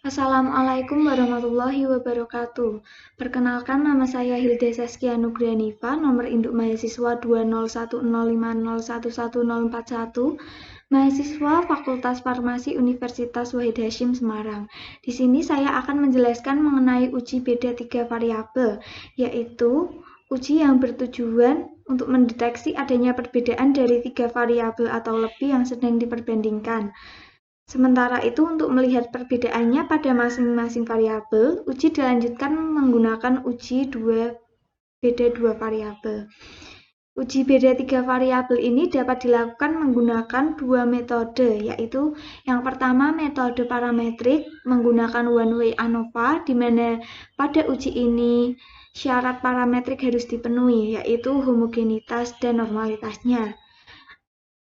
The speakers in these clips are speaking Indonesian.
Assalamualaikum warahmatullahi wabarakatuh. Perkenalkan, nama saya Hilda Saskia Nugranifa, nomor induk mahasiswa 20105011041, mahasiswa Fakultas Farmasi Universitas Wahid Hasyim Semarang. Di sini saya akan menjelaskan mengenai uji beda 3 variabel, yaitu uji yang bertujuan untuk mendeteksi adanya perbedaan dari 3 variabel atau lebih yang sedang diperbandingkan. Sementara itu, untuk melihat perbedaannya pada masing-masing variabel, uji dilanjutkan menggunakan uji beda dua variabel. Uji beda 3 variabel ini dapat dilakukan menggunakan dua metode, yaitu yang pertama metode parametrik menggunakan one-way ANOVA, di mana pada uji ini syarat parametrik harus dipenuhi, yaitu homogenitas dan normalitasnya.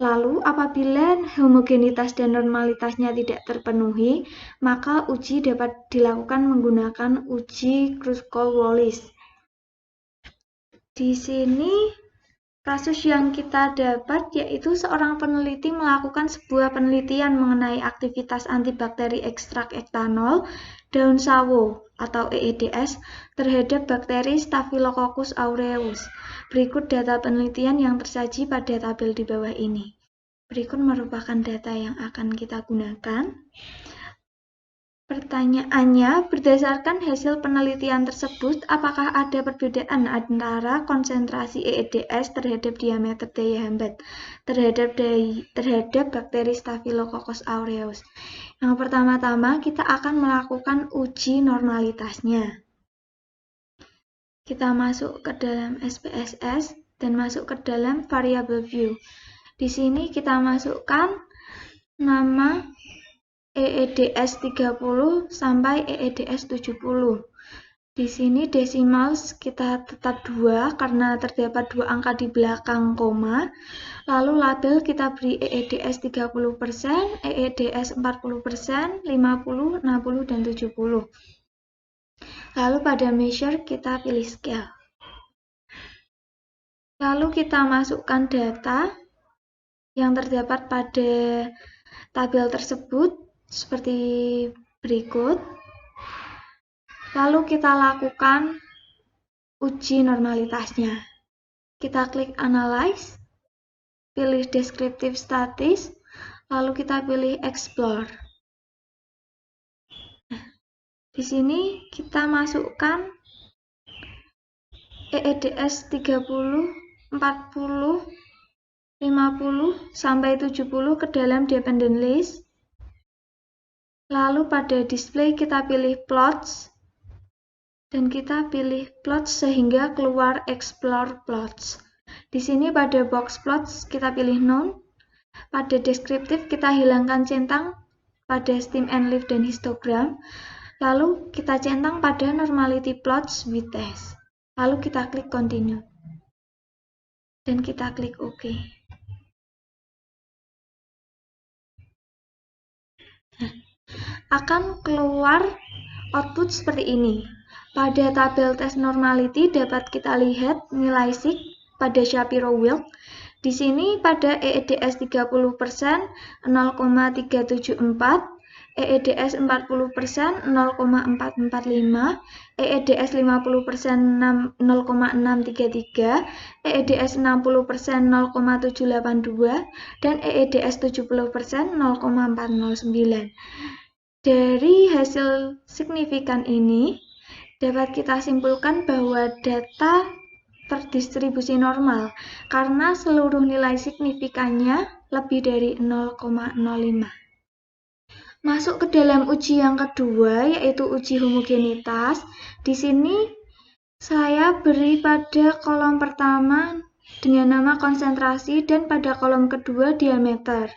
Lalu, apabila homogenitas dan normalitasnya tidak terpenuhi, maka uji dapat dilakukan menggunakan uji Kruskal-Wallis. Di sini, kasus yang kita dapat yaitu seorang peneliti melakukan sebuah penelitian mengenai aktivitas antibakteri ekstrak etanol daun sawo atau EEDS terhadap bakteri Staphylococcus aureus. Berikut data penelitian yang tersaji pada tabel di bawah ini. Berikut merupakan data yang akan kita gunakan. Pertanyaannya, berdasarkan hasil penelitian tersebut, apakah ada perbedaan antara konsentrasi EEDS terhadap diameter daya hambat terhadap bakteri Staphylococcus aureus? Yang pertama-tama, kita akan melakukan uji normalitasnya. Kita masuk ke dalam SPSS dan masuk ke dalam variable view. Di sini kita masukkan nama EEDS 30 sampai EEDS 70. Di sini desimal kita tetap 2 karena terdapat 2 angka di belakang koma. Lalu label kita beri EEDS 30%, EEDS 40%, 50, 60, dan 70. Lalu pada measure kita pilih scale. Lalu kita masukkan data yang terdapat pada tabel tersebut seperti berikut. Lalu kita lakukan uji normalitasnya. Kita klik Analyze, pilih Descriptive Statis, lalu kita pilih Explore. Di sini kita masukkan EEDS 30, 40, 50, sampai 70 ke dalam dependent list. Lalu pada display kita pilih plots, dan kita pilih plots sehingga keluar explore plots. Di sini pada box plots kita pilih none. Pada deskriptif kita hilangkan centang pada stem and leaf dan histogram. Lalu kita centang pada normality plots with test. Lalu kita klik continue. Dan kita klik OK. Akan keluar output seperti ini. Pada tabel tes normality dapat kita lihat nilai sig pada Shapiro-Wilk. Di sini pada EEDS 30% 0,374, EEDS 40% 0,445, EEDS 50% 0,633, EEDS 60% 0,782, dan EEDS 70% 0,409. Dari hasil signifikan ini, dapat kita simpulkan bahwa data terdistribusi normal karena seluruh nilai signifikannya lebih dari 0,05. Masuk ke dalam uji yang kedua, yaitu uji homogenitas. Di sini saya beri pada kolom pertama dengan nama konsentrasi dan pada kolom kedua diameter.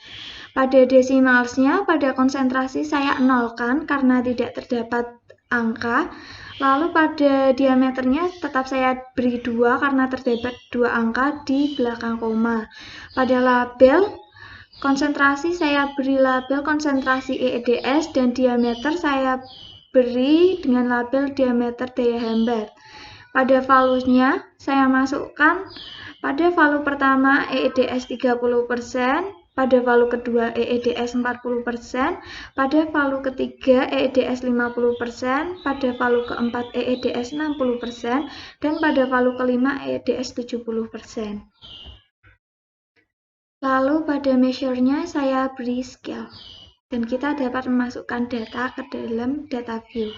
Pada desimalsnya, pada konsentrasi saya nolkan karena tidak terdapat angka. Lalu pada diameternya tetap saya beri 2 karena terdapat 2 angka di belakang koma. Pada label konsentrasi saya beri label konsentrasi EEDS dan diameter saya beri dengan label diameter daya hambat. Pada valuenya saya masukkan pada value pertama EEDS 30%, pada valu kedua EEDS 40%, pada valu ketiga EEDS 50%, pada valu keempat EEDS 60%, dan pada valu kelima EEDS 70%. Lalu pada measure-nya saya beri scale, dan kita dapat memasukkan data ke dalam data view.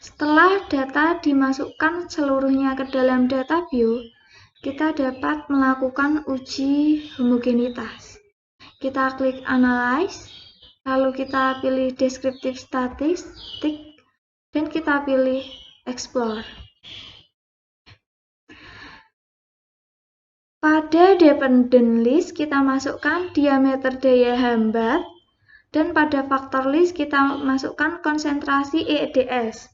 Setelah data dimasukkan seluruhnya ke dalam data view, kita dapat melakukan uji homogenitas. Kita klik Analyze, lalu kita pilih Descriptive Statistic, dan kita pilih Explore. Pada dependent list, kita masukkan diameter daya hambat, dan pada factor list, kita masukkan konsentrasi EEDS.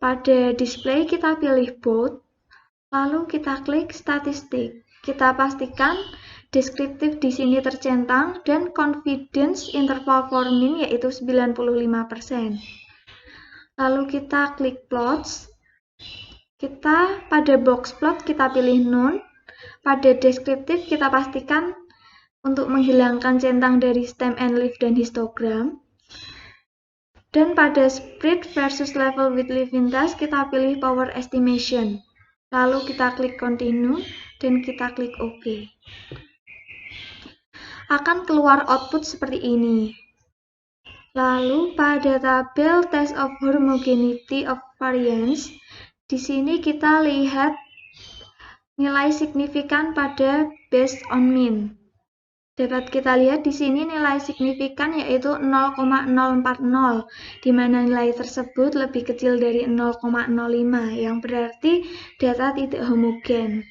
Pada display kita pilih both, lalu kita klik statistik. Kita pastikan deskriptif di sini tercentang dan confidence interval for mean yaitu 95%. Lalu kita klik plots. Kita pada box plot kita pilih none. Pada deskriptif kita pastikan untuk menghilangkan centang dari stem and leaf dan histogram. Dan pada spread versus level with living task kita pilih power estimation. Lalu kita klik continue dan kita klik OK. Akan keluar output seperti ini. Lalu pada tabel test of homogeneity of variance, di sini kita lihat nilai signifikan pada based on mean. Dapat kita lihat di sini nilai signifikan yaitu 0,040, di mana nilai tersebut lebih kecil dari 0,05, yang berarti data tidak homogen.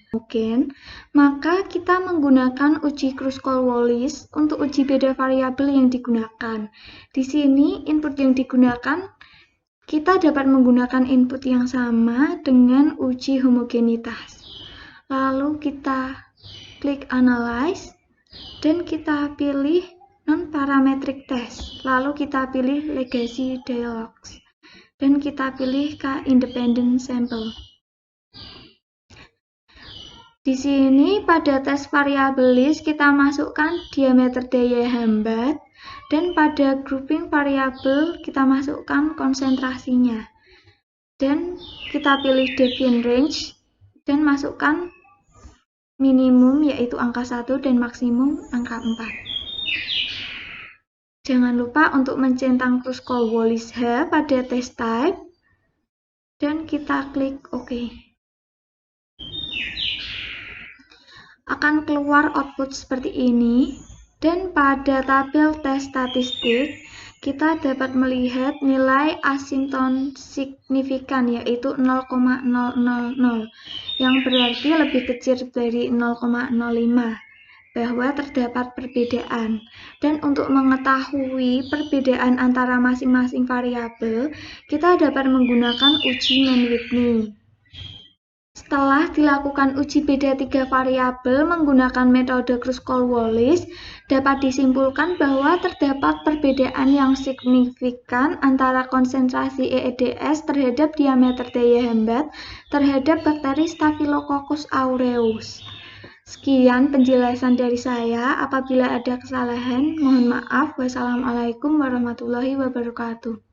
Maka kita menggunakan uji Kruskal-Wallis untuk uji beda variabel yang digunakan. Di sini input yang digunakan, kita dapat menggunakan input yang sama dengan uji homogenitas. Lalu kita klik Analyze. Dan kita pilih non-parametric test, lalu kita pilih legacy dialogs, dan kita pilih k-independent sample. Di sini pada tes variabel list kita masukkan diameter daya hambat, dan pada grouping variabel kita masukkan konsentrasinya. Dan kita pilih deviant range, dan masukkan minimum yaitu angka 1 dan maksimum angka 4. Jangan lupa untuk mencentang Kruskal-Wallis H pada test type dan kita klik OK. Akan keluar output seperti ini dan pada tabel tes statistik kita dapat melihat nilai asympton signifikan yaitu 0,000 yang berarti lebih kecil dari 0,05 bahwa terdapat perbedaan. Dan untuk mengetahui perbedaan antara masing-masing variabel, kita dapat menggunakan uji Mann-Whitney. Setelah dilakukan uji beda 3 variabel menggunakan metode Kruskal-Wallis, dapat disimpulkan bahwa terdapat perbedaan yang signifikan antara konsentrasi EEDS terhadap diameter daya hambat terhadap bakteri Staphylococcus aureus. Sekian penjelasan dari saya. Apabila ada kesalahan, mohon maaf. Wassalamualaikum warahmatullahi wabarakatuh.